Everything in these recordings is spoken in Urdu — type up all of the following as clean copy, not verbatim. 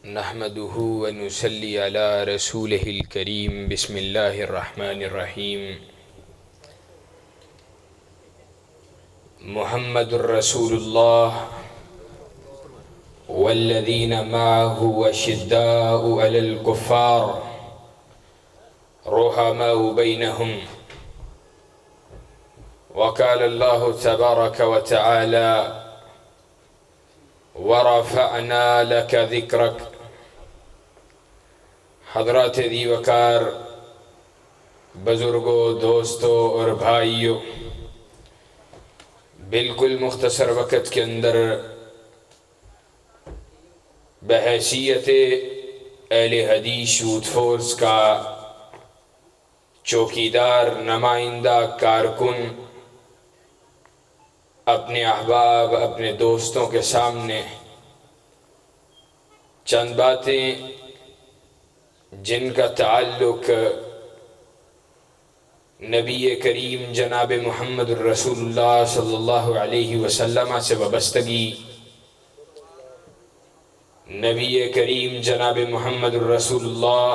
نحمده ونصلي على رسوله الكريم بسم الله الرحمن الرحيم محمد رسول الله والذين معه أشداء على الكفار رحماء بينهم وقال الله تبارك وتعالى ورفعنا لك ذكرك. حضرات دی وقار، بزرگوں، دوستوں اور بھائیوں، بالکل مختصر وقت کے اندر بحیثیت اہل حدیث یوتھ فورس کا چوکیدار، نمائندہ، کارکن اپنے احباب، اپنے دوستوں کے سامنے چند باتیں جن کا تعلق نبی کریم جناب محمد الرسول اللہ صلی اللہ علیہ وسلم سے وابستگی، نبی کریم جناب محمد الرسول اللہ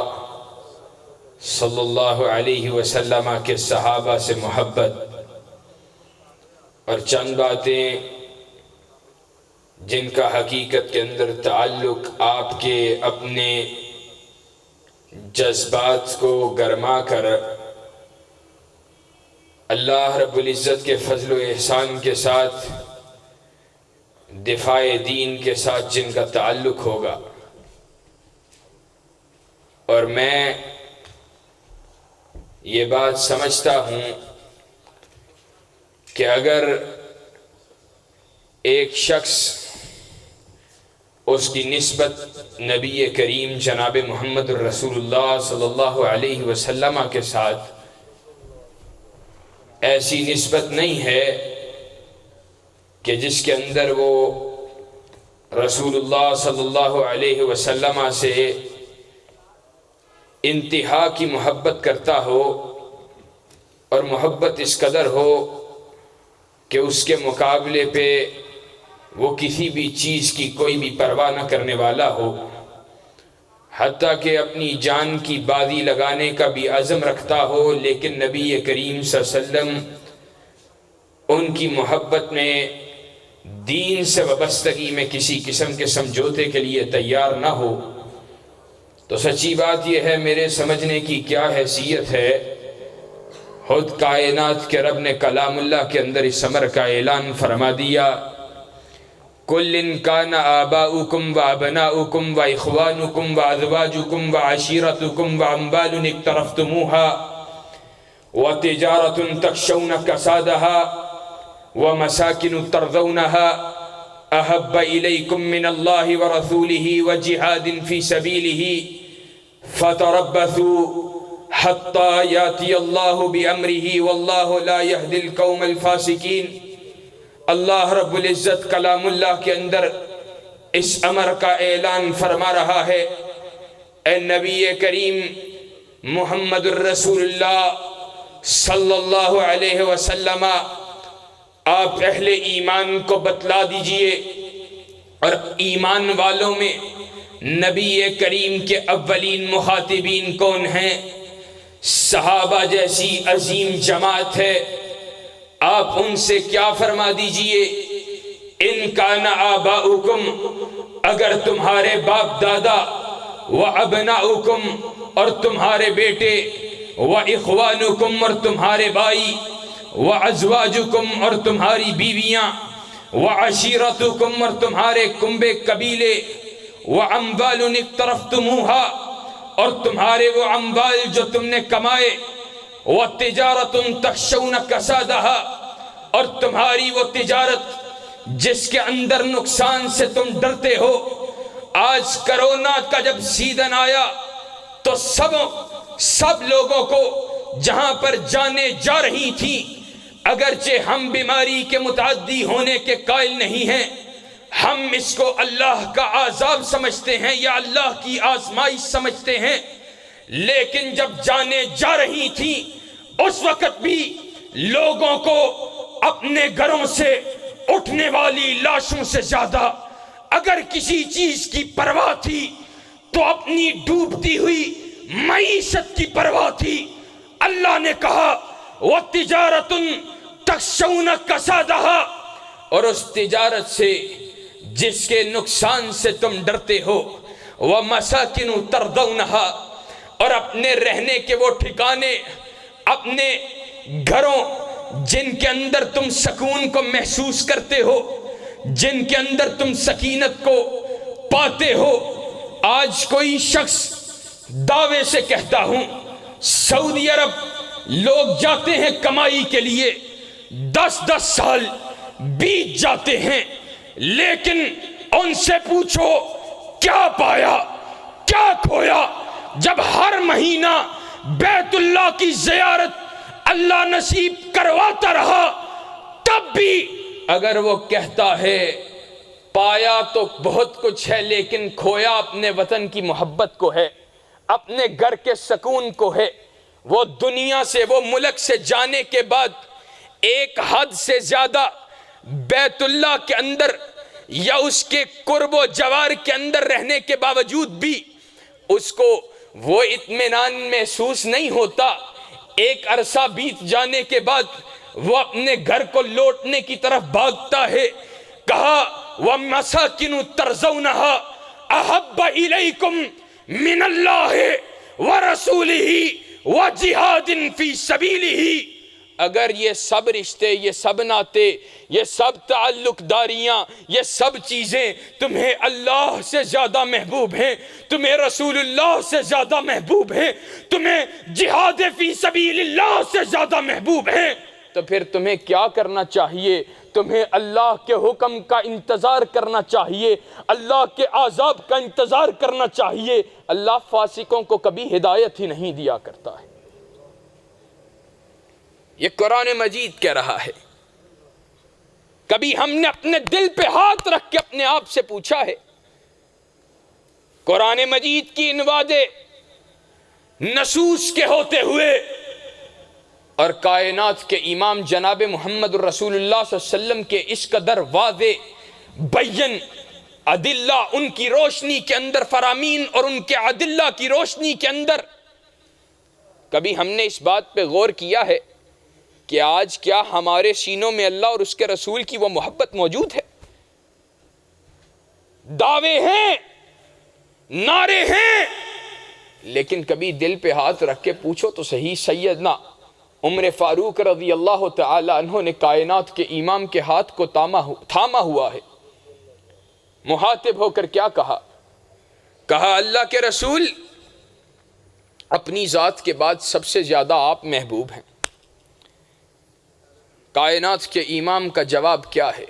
صلی اللہ علیہ وسلم کے صحابہ سے محبت، اور چند باتیں جن کا حقیقت کے اندر تعلق آپ کے اپنے جذبات کو گرما کر اللہ رب العزت کے فضل و احسان کے ساتھ دفاع دین کے ساتھ جن کا تعلق ہوگا۔ اور میں یہ بات سمجھتا ہوں کہ اگر ایک شخص اس کی نسبت نبی کریم جناب محمد الرسول اللہ صلی اللہ علیہ وسلم کے ساتھ ایسی نسبت نہیں ہے کہ جس کے اندر وہ رسول اللہ صلی اللہ علیہ وسلم سے انتہا کی محبت کرتا ہو، اور محبت اس قدر ہو کہ اس کے مقابلے پہ وہ کسی بھی چیز کی کوئی بھی پرواہ نہ کرنے والا ہو، حتیٰ کہ اپنی جان کی بازی لگانے کا بھی عزم رکھتا ہو، لیکن نبی کریم صلی اللہ علیہ وسلم ان کی محبت میں، دین سے وابستگی میں کسی قسم کے سمجھوتے کے لیے تیار نہ ہو، تو سچی بات یہ ہے میرے سمجھنے کی کیا حیثیت ہے۔ خود کائنات کے رب نے کلام اللہ کے اندر اس امر کا اعلان فرما دیا، کُلٍ کَانَ آباؤکم وابناؤکم واخوانکم وازواجکم وعشیرتکم واموال اقترفتموها وتجارة تخشون کسادها ومساکن ترضونها احب الیکم من اللہ ورسولہ وجہاد فی سبیلہ فتربصوا حتی یاتی اللہ بامرہ واللہ لا یہدی القوم الفاسقین۔ اللہ رب العزت کلام اللہ کے اندر اس امر کا اعلان فرما رہا ہے، اے نبی کریم محمد الرسول اللہ صلی اللہ علیہ وسلم، آپ اہل ایمان کو بتلا دیجئے، اور ایمان والوں میں نبی کریم کے اولین مخاطبین کون ہیں؟ صحابہ جیسی عظیم جماعت ہے۔ آپ ان سے کیا فرما دیجئے، ان کان آباؤکم، اگر تمہارے باپ دادا، و ابناؤکم، اور تمہارے بیٹے، و اخوانکم، اور تمہارے بھائی، و ازواجکم، اور تمہاری بیویاں، و عشیرتکم، اور تمہارے کنبے قبیلے، و اموال اقترفتموها، اور تمہارے وہ اموال جو تم نے کمائے، وَتِجَارَةٌ تَخْشَوْنَ كَسَادَهَا، اور تمہاری وہ تجارت جس کے اندر نقصان سے تم ڈرتے ہو۔ آج کرونا کا جب سیزن آیا تو سب لوگوں کو جہاں پر جانیں جا رہی تھیں، اگرچہ ہم بیماری کے متعدی ہونے کے قائل نہیں ہیں، ہم اس کو اللہ کا عذاب سمجھتے ہیں یا اللہ کی آزمائش سمجھتے ہیں، لیکن جب جانیں جا رہی تھیں اس وقت بھی لوگوں کو اپنے گھروں سے اٹھنے والی لاشوں سے زیادہ اگر کسی چیز کی پرواہ تھی تو اپنی ڈوبتی ہوئی معیشت کی پرواہ تھی۔ اللہ نے کہا وَتِجَارَةٌ تَخْشَوْنَ كَسَادَهَا، اور اس تجارت سے جس کے نقصان سے تم ڈرتے ہو، وَمَسَاكِنُ تَرْضَوْنَهَا، اور اپنے رہنے کے وہ ٹھکانے، اپنے گھروں جن کے اندر تم سکون کو محسوس کرتے ہو، جن کے اندر تم سکینت کو پاتے ہو۔ آج کوئی شخص دعوے سے کہتا ہوں سعودی عرب لوگ جاتے ہیں کمائی کے لیے، 10 سال بیت جاتے ہیں، لیکن ان سے پوچھو کیا پایا کیا کھویا؟ جب ہر مہینہ بیت اللہ کی زیارت اللہ نصیب کرواتا رہا، تب بھی اگر وہ کہتا ہے پایا تو بہت کچھ ہے لیکن کھویا اپنے وطن کی محبت کو ہے، اپنے گھر کے سکون کو ہے، وہ دنیا سے، وہ ملک سے جانے کے بعد ایک حد سے زیادہ بیت اللہ کے اندر یا اس کے قرب و جوار کے اندر رہنے کے باوجود بھی اس کو وہ اطمینان محسوس نہیں ہوتا۔ ایک عرصہ بیت جانے کے بعد وہ اپنے گھر کو لوٹنے کی طرف بھاگتا ہے۔ کہا وَمَسَاكِنُ تَرْضَوْنَهَا أَحَبَّ إِلَيْكُم مِّنَ اللَّهِ وَرَسُولِهِ وَجِهَادٍ فِي سَبِيلِهِ، اگر یہ سب رشتے، یہ سب ناتے، یہ سب تعلق داریاں، یہ سب چیزیں تمہیں اللہ سے زیادہ محبوب ہیں، تمہیں رسول اللہ سے زیادہ محبوب ہیں، تمہیں جہاد فی سبیل اللہ سے زیادہ محبوب ہیں، تو پھر تمہیں کیا کرنا چاہیے؟ تمہیں اللہ کے حکم کا انتظار کرنا چاہیے، اللہ کے عذاب کا انتظار کرنا چاہیے۔ اللہ فاسقوں کو کبھی ہدایت ہی نہیں دیا کرتا ہے۔ یہ قرآن مجید کہہ رہا ہے۔ کبھی ہم نے اپنے دل پہ ہاتھ رکھ کے اپنے آپ سے پوچھا ہے؟ قرآن مجید کی ان وعدے نصوص کے ہوتے ہوئے اور کائنات کے امام جناب محمد الرسول اللہ صلی اللہ علیہ وسلم کے اس قدر واضح بین ادلہ ان کی روشنی کے اندر فرامین اور ان کے ادلہ کی روشنی کے اندر، کبھی ہم نے اس بات پہ غور کیا ہے کہ آج کیا ہمارے سینوں میں اللہ اور اس کے رسول کی وہ محبت موجود ہے؟ دعوے ہیں، نعرے ہیں، لیکن کبھی دل پہ ہاتھ رکھ کے پوچھو تو صحیح، سیدنا عمر فاروق رضی اللہ تعالی عنہ نے کائنات کے امام کے ہاتھ کو تھاما ہوا ہے، مخاطب ہو کر کیا کہا؟ کہا اللہ کے رسول اپنی ذات کے بعد سب سے زیادہ آپ محبوب ہیں۔ کائنات کے امام کا جواب کیا ہے؟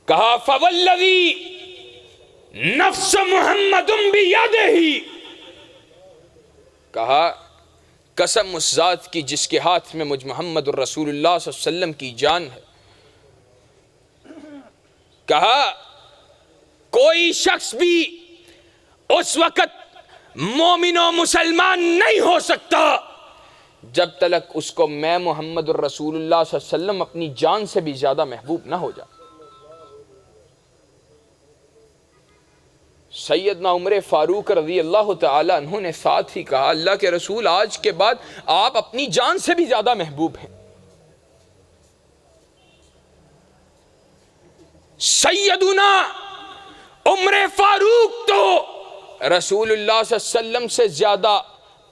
کہا فوالذی نفس محمد بیدہ، کہا قسم اس ذات کی جس کے ہاتھ میں مجھ محمد الرسول اللہ صلی اللہ علیہ وسلم کی جان ہے۔ کہا کوئی شخص بھی اس وقت مومن و مسلمان نہیں ہو سکتا جب تلک اس کو میں محمد الرسول اللہ صلی اللہ علیہ وسلم اپنی جان سے بھی زیادہ محبوب نہ ہو جائے۔ سیدنا عمر فاروق رضی اللہ تعالی عنہ نے ساتھ ہی کہا اللہ کے رسول آج کے بعد آپ اپنی جان سے بھی زیادہ محبوب ہیں۔ سیدنا عمر فاروق تو رسول اللہ صلی اللہ علیہ وسلم سے زیادہ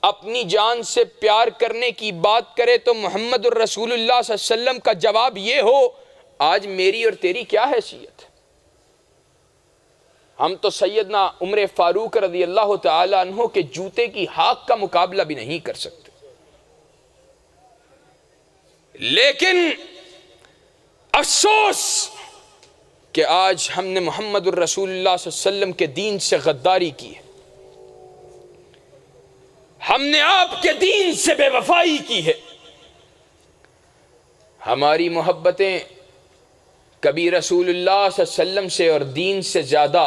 اپنی جان سے پیار کرنے کی بات کرے تو محمد الرسول اللہ صلی اللہ علیہ وسلم کا جواب یہ ہو، آج میری اور تیری کیا حیثیت ہے؟ ہم تو سیدنا عمر فاروق رضی اللہ تعالی عنہ کے جوتے کی ہاک کا مقابلہ بھی نہیں کر سکتے، لیکن افسوس کہ آج ہم نے محمد الرسول اللہ صلی اللہ علیہ وسلم کے دین سے غداری کی ہے، ہم نے آپ کے دین سے بے وفائی کی ہے۔ ہماری محبتیں کبھی رسول اللہ صلی اللہ علیہ وسلم سے اور دین سے زیادہ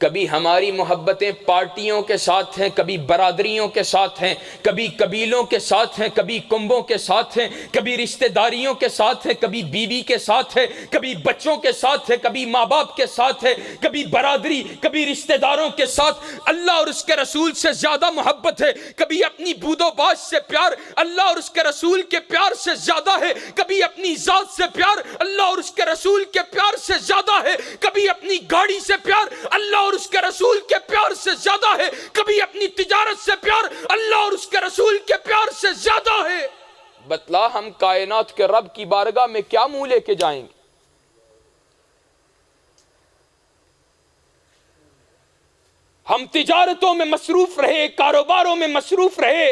کبھی ہماری محبتیں پارٹیوں کے ساتھ ہیں، کبھی برادریوں کے ساتھ ہیں، کبھی قبیلوں کے ساتھ ہیں، کبھی کنبوں کے ساتھ ہیں، کبھی رشتہ داریوں کے ساتھ ہیں، کبھی بیوی کے ساتھ ہے، کبھی بچوں کے ساتھ ہے، کبھی ماں باپ کے ساتھ ہے، کبھی برادری، کبھی رشتہ داروں کے ساتھ اللہ اور اس کے رسول سے زیادہ محبت ہے، کبھی اپنی بود و باش سے پیار اللہ اور اس کے رسول کے پیار سے زیادہ ہے، کبھی اپنی ذات سے پیار اللہ اور اس کے رسول کے پیار سے زیادہ ہے، کبھی اپنی گاڑی سے پیار اللہ اور اس کے رسول کے پیار سے زیادہ ہے، کبھی اپنی تجارت سے پیار اللہ اور اس کے رسول کے پیار سے زیادہ ہے۔ بتلا ہم کائنات کے رب کی بارگاہ میں کیا منہ لے کے جائیں گے؟ ہم تجارتوں میں مصروف رہے، کاروباروں میں مصروف رہے،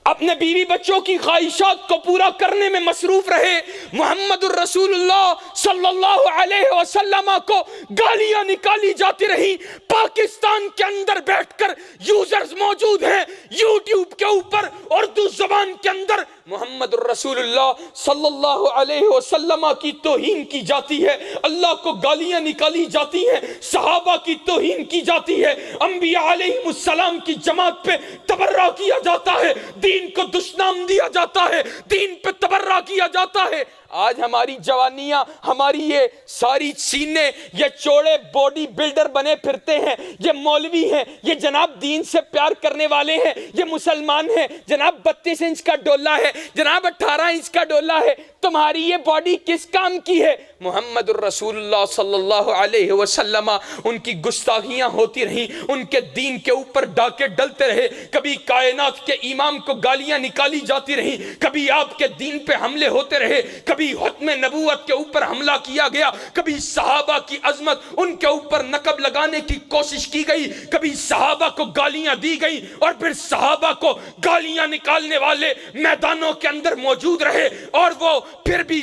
اپنے بیوی بچوں کی خواہشات کو پورا کرنے میں مصروف رہے، محمد الرسول اللہ صلی اللہ علیہ وسلم کو گالیاں نکالی جاتی رہی۔ پاکستان کے اندر بیٹھ کر یوزرز موجود ہیں یوٹیوب کے اوپر اردو زبان کے اندر محمد الرسول اللہ صلی اللہ علیہ وسلم کی توہین کی جاتی ہے، اللہ کو گالیاں نکالی جاتی ہیں، صحابہ کی توہین کی جاتی ہے، انبیاء علیہ السلام کی جماعت پہ تبرہ کیا جاتا ہے، دین کو دشنام دیا جاتا ہے، دین پہ تبرہ کیا جاتا ہے۔ آج ہماری جوانیاں، ہماری یہ ساری سینے، یہ چوڑے باڈی بلڈر بنے پھرتے ہیں، یہ مولوی ہیں، یہ جناب دین سے پیار کرنے والے ہیں، یہ مسلمان ہیں، جناب 32 انچ کا ڈولہ ہے، جناب 18 انچ کا ڈولہ ہے، تمہاری یہ باڈی کس کام کی ہے؟ محمد الرسول اللہ صلی اللہ علیہ وسلم، ان کی گستاخیاں ہوتی رہیں، ان کے دین کے اوپر ڈاکے ڈلتے رہے، کبھی کائنات کے امام کو گالیاں نکالی جاتی رہیں، کبھی آپ کے دین پہ حملے ہوتے رہے، کبھی ختم نبوت کے اوپر حملہ کیا گیا، کبھی صحابہ کی عظمت ان کے اوپر نقب لگانے کی کوشش کی گئی، کبھی صحابہ کو گالیاں دی گئی، اور پھر صحابہ کو گالیاں نکالنے والے میدانوں کے اندر موجود رہے، اور وہ پھر بھی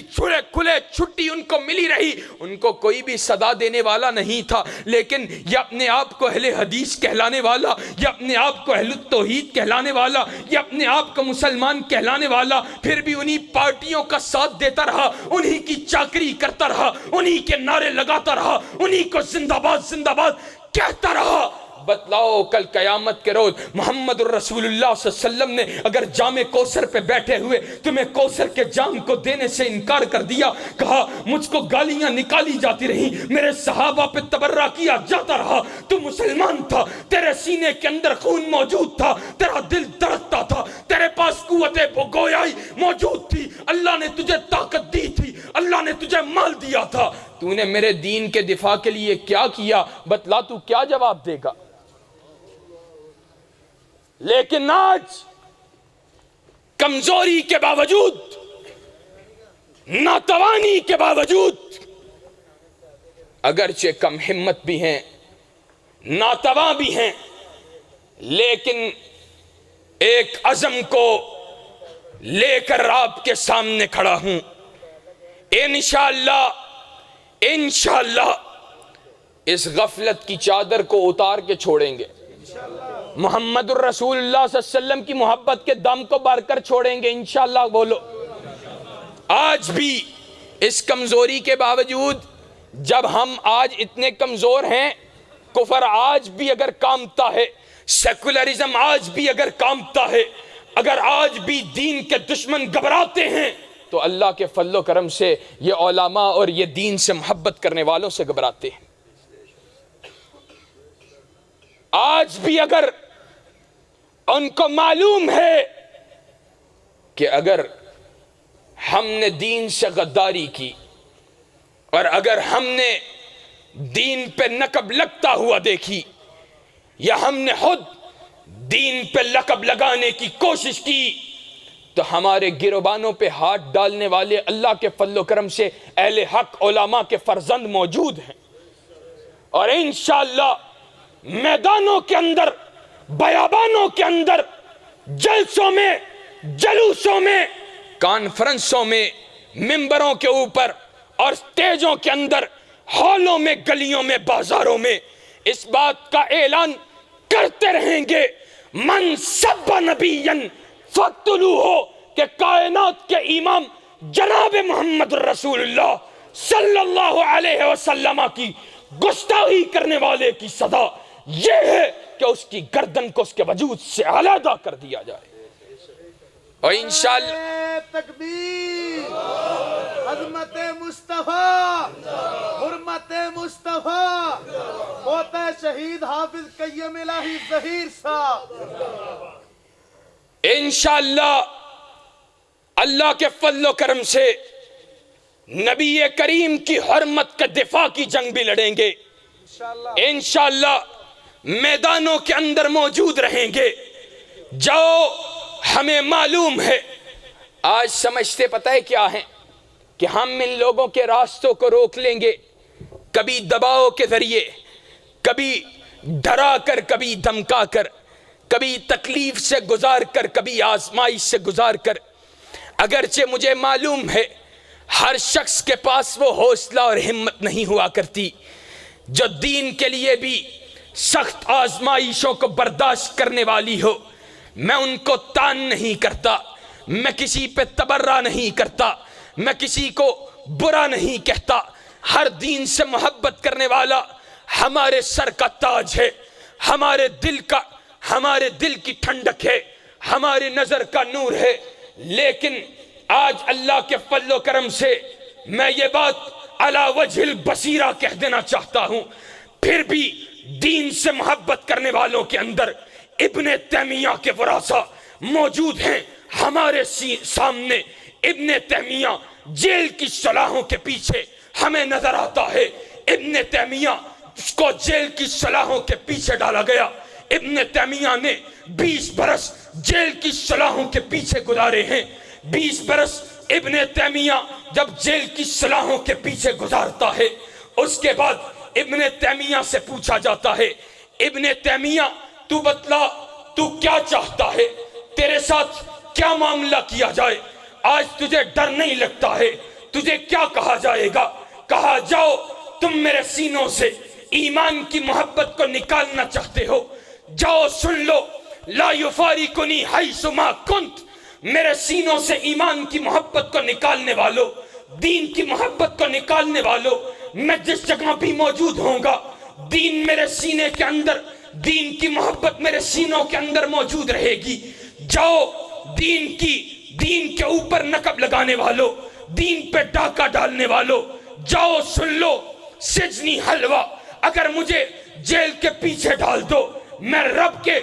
کھلے چھٹی ان کو ملی رہی، ان کو کوئی بھی صدا دینے والا نہیں تھا۔ لیکن یہ اپنے آپ کو اہل حدیث کہلانے والا، یہ اپنے آپ کو اہل التوحید کہلانے والا، یہ اپنے آپ کو مسلمان کہلانے والا، پھر بھی انہی پارٹیوں کا ساتھ دیتا رہا، انہی کی چاکری کرتا رہا، انہی کے نعرے لگاتا رہا، انہی کو زندہ باد زندہ باد کہتا رہا۔ بتلاؤ کل قیامت کے روز محمد الرسول اللہ صلی اللہ علیہ وسلم نے اگر جام کوثر پہ بیٹھے ہوئے تمہیں کوثر کے جام کو دینے سے انکار کر دیا، کہا مجھ کو گالیاں نکالی جاتی رہی، میرے صحابہ پہ تبرہ کیا جاتا رہا، تو مسلمان تھا، تیرے سینے کے اندر خون موجود تھا، تیرا دل دھڑکتا تھا، تیرے پاس قوت گویائی موجود تھی، اللہ نے تجھے طاقت دی تھی، اللہ نے تجھے مال دیا تھا، تو نے میرے دین کے دفاع کے لیے کیا کیا؟ بتلا تو کیا جواب دے گا؟ لیکن آج کمزوری کے باوجود، ناتوانی کے باوجود، اگرچہ کم ہمت بھی ہیں، ناتواں بھی ہیں، لیکن ایک عزم کو لے کر آپ کے سامنے کھڑا ہوں۔ انشاءاللہ اس غفلت کی چادر کو اتار کے چھوڑیں گے، محمد الرسول اللہ صلی اللہ علیہ وسلم کی محبت کے دم کو بھر کر چھوڑیں گے انشاءاللہ۔ بولو آج بھی اس کمزوری کے باوجود، جب ہم آج اتنے کمزور ہیں، کفر آج بھی اگر کامتا ہے، سیکولرزم آج بھی اگر کامتا ہے، اگر آج بھی دین کے دشمن گھبراتے ہیں، تو اللہ کے فضل و کرم سے یہ علماء اور یہ دین سے محبت کرنے والوں سے گھبراتے ہیں۔ آج بھی اگر ان کو معلوم ہے کہ اگر ہم نے دین سے غداری کی، اور اگر ہم نے دین پہ نقب لگتا ہوا دیکھی، یا ہم نے خود دین پہ لقب لگانے کی کوشش کی، تو ہمارے گروبانوں پہ ہاتھ ڈالنے والے اللہ کے فضل و کرم سے اہل حق علماء کے فرزند موجود ہیں، اور انشاءاللہ میدانوں کے اندر، بیابانوں کے اندر، جلسوں میں، جلوسوں میں، کانفرنسوں میں، ممبروں کے اوپر اور سٹیجوں کے اندر، ہالوں میں، گلیوں میں، بازاروں میں اس بات کا اعلان کرتے رہیں گے، من سب نبیًا فاقتلوہ، کہ کائنات کے امام جناب محمد الرسول اللہ صلی اللہ علیہ وسلم کی گستاخی کرنے والے کی سزا یہ ہے کہ اس کی گردن کو اس کے وجود سے علیحدہ کر دیا جائے. اور انشاءاللہ تکبیر، عظمت مصطفیٰ، حرمت مصطفیٰ، ہوتا ہے شہید حافظ قیم الہی ظہیر صاحب. انشاءاللہ اللہ کے فضل و کرم سے نبی کریم کی حرمت کے دفاع کی جنگ بھی لڑیں گے انشاءاللہ. میدانوں کے اندر موجود رہیں گے. جو ہمیں معلوم ہے آج سمجھتے پتہ ہے کیا ہیں کہ ہم ان لوگوں کے راستوں کو روک لیں گے، کبھی دباؤ کے ذریعے، کبھی ڈرا کر، کبھی دھمکا کر، کبھی تکلیف سے گزار کر، کبھی آزمائش سے گزار کر. اگرچہ مجھے معلوم ہے ہر شخص کے پاس وہ حوصلہ اور ہمت نہیں ہوا کرتی جو دین کے لیے بھی سخت آزمائشوں کو برداشت کرنے والی ہو. میں ان کو تان نہیں کرتا، میں کسی پہ تبرہ نہیں کرتا، میں کسی کو برا نہیں کہتا. ہر دین سے محبت کرنے والا ہمارے سر کا تاج ہے، ہمارے دل کی ٹھنڈک ہے، ہماری نظر کا نور ہے. لیکن آج اللہ کے فضل و کرم سے میں یہ بات علی وجہ البصیرہ کہہ دینا چاہتا ہوں، پھر بھی دین سے محبت کرنے والوں کے اندر ابن تیمیہ کے ورثہ موجود ہیں. ہمارے سامنے ابن تیمیہ جیل کی صلاحوں کے پیچھے ہمیں نظر آتا ہے. ابن تیمیہ کو جیل کی صلاحوں کے پیچھے ڈالا گیا. ابن تیمیہ نے 20 برس جیل کی صلاحوں کے پیچھے گزارے ہیں. 20 برس ابن تیمیہ جب جیل کی صلاحوں کے پیچھے گزارتا ہے، اس کے بعد ابن تیمیہ سے پوچھا جاتا ہے، ابن تیمیہ تو بتلا تو کیا چاہتا ہے، تیرے ساتھ کیا معاملہ کیا جائے؟ آج تجھے ڈر نہیں لگتا ہے، تجھے کیا کہا جائے گا؟ کہا جاؤ تم میرے سینوں سے ایمان کی محبت کو نکالنا چاہتے ہو، جاؤ سن لو، لا یفارقنی حیث ما کنت. میرے سینوں سے ایمان کی محبت کو نکالنے والو، دین کی محبت کو نکالنے والو، میں جس جگہ بھی موجود ہوں گا دین میرے سینے کے اندر، دین کی محبت میرے سینوں کے اندر موجود رہے گی. جاؤ دین کے اوپر نقب لگانے والو، دین پہ ڈاکہ ڈالنے والو، جاؤ سن لو، سجنی حلوہ، اگر مجھے جیل کے پیچھے ڈال دو، میں رب کے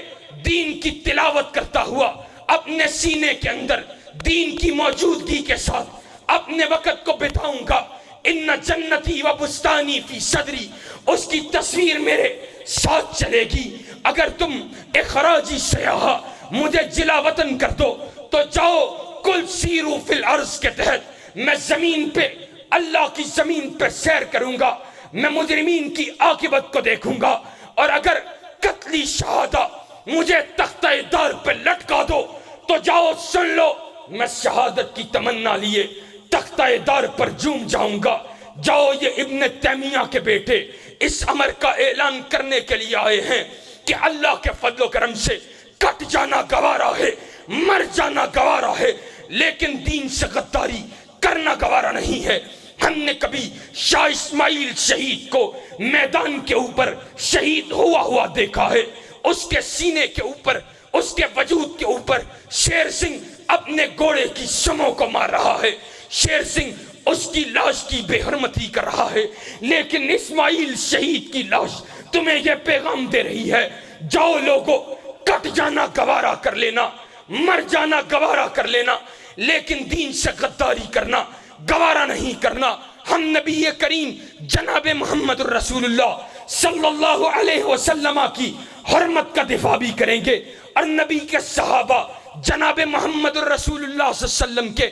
دین کی تلاوت کرتا ہوا اپنے سینے کے اندر دین کی موجودگی کے ساتھ اپنے وقت کو بتاؤں گا. ان جنتی و بستانی فی صدری، اس کی تصویر میرے ساتھ چلے گی. اگر تم اخراجی سیاح مجھے جلا وطن کر دو تو جاؤ کل سیرو فی الارض کے تحت میں زمین پہ، اللہ کی زمین پہ سیر کروں گا، میں مجرمین کی عاقبت کو دیکھوں گا. اور اگر قتلی شہادہ مجھے تختہ دار پہ لٹکا دو تو جاؤ سن لو، میں شہادت کی تمنا لیے تختہ دار پر جھوم جاؤں گا. جاؤ، یہ ابن تیمیہ کے بیٹے اس امر کا اعلان کرنے کے لیے آئے ہیں کہ اللہ کے فضل و کرم سے کٹ جانا گوارا ہے، مر جانا گوارا ہے، لیکن دین سے غداری کرنا گوارا نہیں ہے. ہم نے کبھی شاہ اسماعیل شہید کو میدان کے اوپر شہید ہوا دیکھا ہے. اس کے سینے کے اوپر، اس کے وجود کے اوپر شیر سنگھ اپنے گھوڑے کی سموں کو مار رہا ہے، شیر سنگھ اس کی لاش کی بے حرمتی کر رہا ہے. لیکن اسماعیل شہید کی لاش تمہیں یہ پیغام دے رہی ہے، جاؤ لوگو، کٹ جانا گوارا کر لینا، مر جانا گوارا کر لینا، لیکن دین سے غداری کرنا گوارا نہیں کرنا. ہم نبی کریم جناب محمد الرسول اللہ صلی اللہ علیہ وسلم کی حرمت کا دفاع بھی کریں گے، اور نبی کے صحابہ جناب محمد الرسول اللہ صلی اللہ علیہ وسلم کے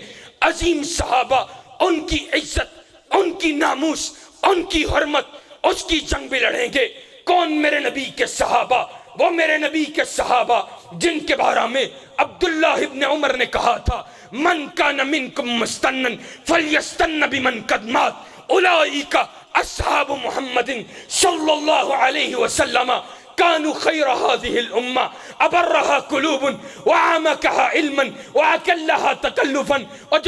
عظیم صحابہ، ان کی عزت، ان کی ناموس، ان کی حرمت، اس کی جنگ بھی لڑیں گے. کون میرے نبی کے صحابہ؟ وہ میرے نبی کے صحابہ جن کے بارے میں عبداللہ ابن عمر نے کہا تھا، من کان منکم مستنن فلیستن بمن قد مات اولئک اصحاب محمد صلی اللہ علیہ وسلم. كانوا خير هذه الأمة أبرها قلوب وعمقها علما وأقلها تكلفا. اور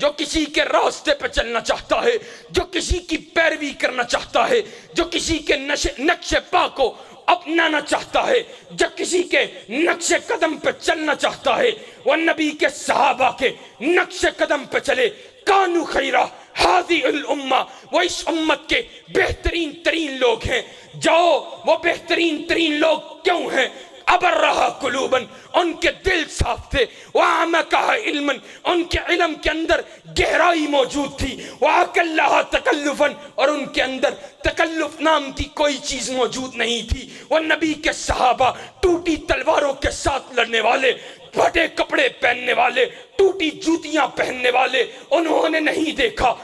جو کسی کے راستے پہ چلنا چاہتا ہے، جو کسی کی پیروی کرنا چاہتا ہے، جو کسی کے نقش پا کو اپنانا چاہتا ہے، جو کسی کے نقش قدم پہ چلنا چاہتا ہے، وہ نبی کے صحابہ کے نقش قدم پہ چلے. کانو خیرہ ہذی الامہ، وہ اس امت کے بہترین ترین لوگ ہیں. جاؤ، وہ بہترین ترین لوگ کیوں ہیں؟ ابرہا قلوباً، ان کے دل صاف تھے، وعمقہا علماً، ان کے علم کے اندر گہرائی موجود تھی، وعقلہا تکلفاً، اور ان کے اندر تکلف نام کی کوئی چیز موجود نہیں تھی. وہ نبی کے صحابہ ٹوٹی تلواروں کے ساتھ لڑنے والے، پھٹے کپڑے پہننے والے، ٹوٹی جوتیاں پہننے والے انہوں نے نہیں دیکھا.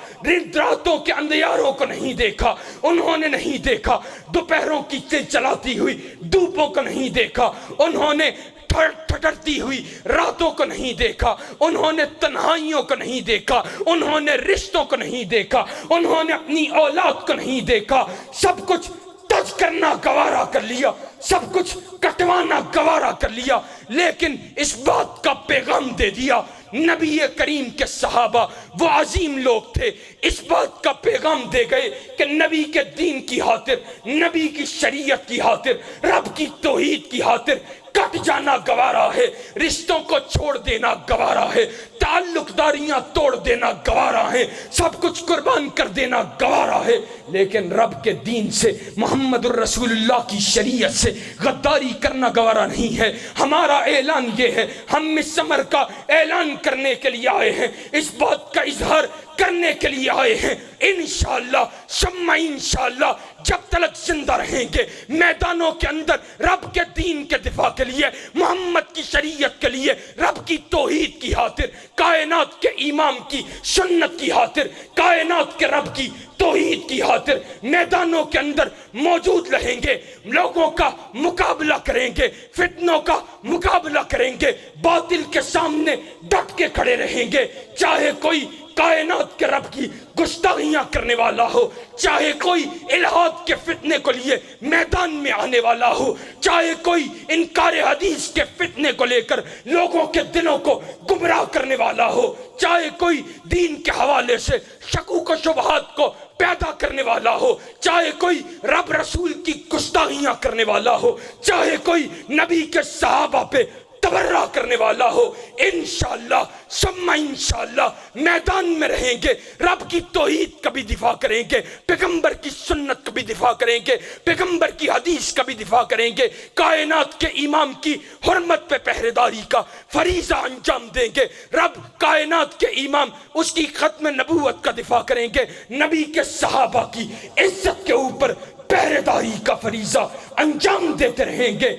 راتوں کے اندھیاروں کو نہیں دیکھا، انہوں نے نہیں دیکھا. دوپہروں کی چلاتی ہوئی دھوپوں کو نہیں دیکھا، انہوں نے ٹھٹرتی ہوئی راتوں کو نہیں دیکھا، انہوں نے تنہائیوں کو نہیں دیکھا، انہوں نے رشتوں کو نہیں دیکھا، انہوں نے اپنی اولاد کو نہیں دیکھا. سب کچھ تج کرنا گوارا کر لیا، سب کچھ کٹوانا گوارا کر لیا، لیکن اس بات کا پیغام دے دیا. نبی کریم کے صحابہ وہ عظیم لوگ تھے، اس بات کا پیغام دے گئے کہ نبی کے دین کی خاطر، نبی کی شریعت کی خاطر، رب کی توحید کی خاطر کٹ جانا گوارا ہے، رشتوں کو چھوڑ دینا گوارا ہے، تعلق داریاں توڑ دینا گوارا ہے، سب کچھ قربان کر دینا گوارا ہے. لیکن رب کے دین سے، محمد الرسول اللہ کی شریعت سے غداری کرنا گوارا نہیں ہے. ہمارا اعلان یہ ہے، ہم اس سمر کا اعلان کرنے کے لیے آئے ہیں، اس بات کا اظہار کرنے کے لیے آئے ہیں. انشاءاللہ ثم انشاءاللہ جب تک زندہ رہیں گے میدانوں کے اندر رب کے دین کے دفاع کے لیے، محمد کی شریعت کے لیے، رب کی توحید کی خاطر، کائنات کے امام کی سنت کی خاطر، کائنات کے رب کی توحید کی خاطر میدانوں کے اندر موجود رہیں گے. لوگوں کا مقابلہ کریں گے، فتنوں کا مقابلہ کریں گے، باطل کے سامنے ڈٹ کے کھڑے رہیں گے. چاہے کوئی کائنات کے رب کی گستاخیاں کرنے والا ہو، چاہے کوئی الہاد کے فتنے کو لیے میدان میں آنے والا ہو، چاہے کوئی انکار حدیث کے فتنے کو لے کر لوگوں کے دلوں کو گمراہ کرنے والا ہو، چاہے کوئی دین کے حوالے سے شکوک و شبہات کو پیدا کرنے والا ہو، چاہے کوئی رب رسول کی گستاخیاں کرنے والا ہو، چاہے کوئی نبی کے صحابہ پہ تبرہ کرنے والا ہو، انشاءاللہ ثم انشاءاللہ میدان میں رہیں گے. رب کی توحید کا بھی دفاع کریں گے، پیغمبر کی سنت کا بھی دفاع کریں گے، پیغمبر کی حدیث کا بھی دفاع کریں گے، کائنات کے امام کی حرمت پہ پہرے داری کا فریضہ انجام دیں گے. رب کائنات کے امام اس کی ختم نبوت کا دفاع کریں گے، نبی کے صحابہ کی عزت کے اوپر پہرے داری کا فریضہ انجام دیتے رہیں گے.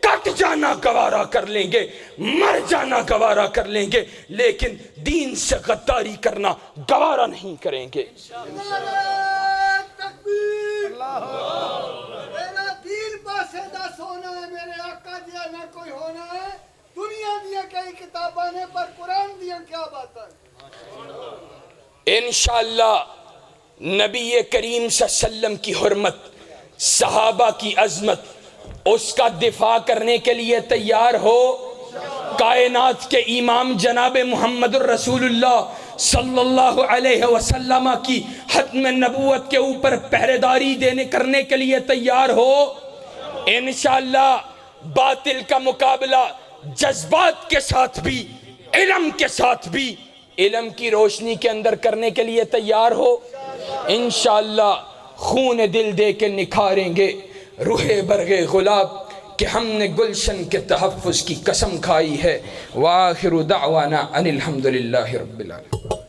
کٹ جانا گوارا کر لیں گے، مر جانا گوارا کر لیں گے، لیکن دین سے غداری کرنا گوارا نہیں کریں گے. میرا دین پاسے دا سونا ہے، میرے آقا دیا نہ کوئی ہونا ہے. دنیا دیا کئی کتاباں نے پر قرآن دیا کیا بات ہے. انشاءاللہ نبی کریم صلی اللہ علیہ وسلم کی حرمت، صحابہ کی عظمت، اس کا دفاع کرنے کے لیے تیار ہو. کائنات کے امام جناب محمد الرسول اللہ صلی اللہ علیہ وسلم کی ختم نبوت کے اوپر پہرے داری کرنے کے لیے تیار ہو. انشاءاللہ باطل کا مقابلہ جذبات کے ساتھ بھی، علم کے ساتھ بھی، علم کی روشنی کے اندر کرنے کے لیے تیار ہو. انشاءاللہ خون دل دے کے نکھاریں گے روح برگ غلاب کہ ہم نے گلشن کے تحفظ کی قسم کھائی ہے. وآخر دعوانا ان الحمدللہ رب العالمین.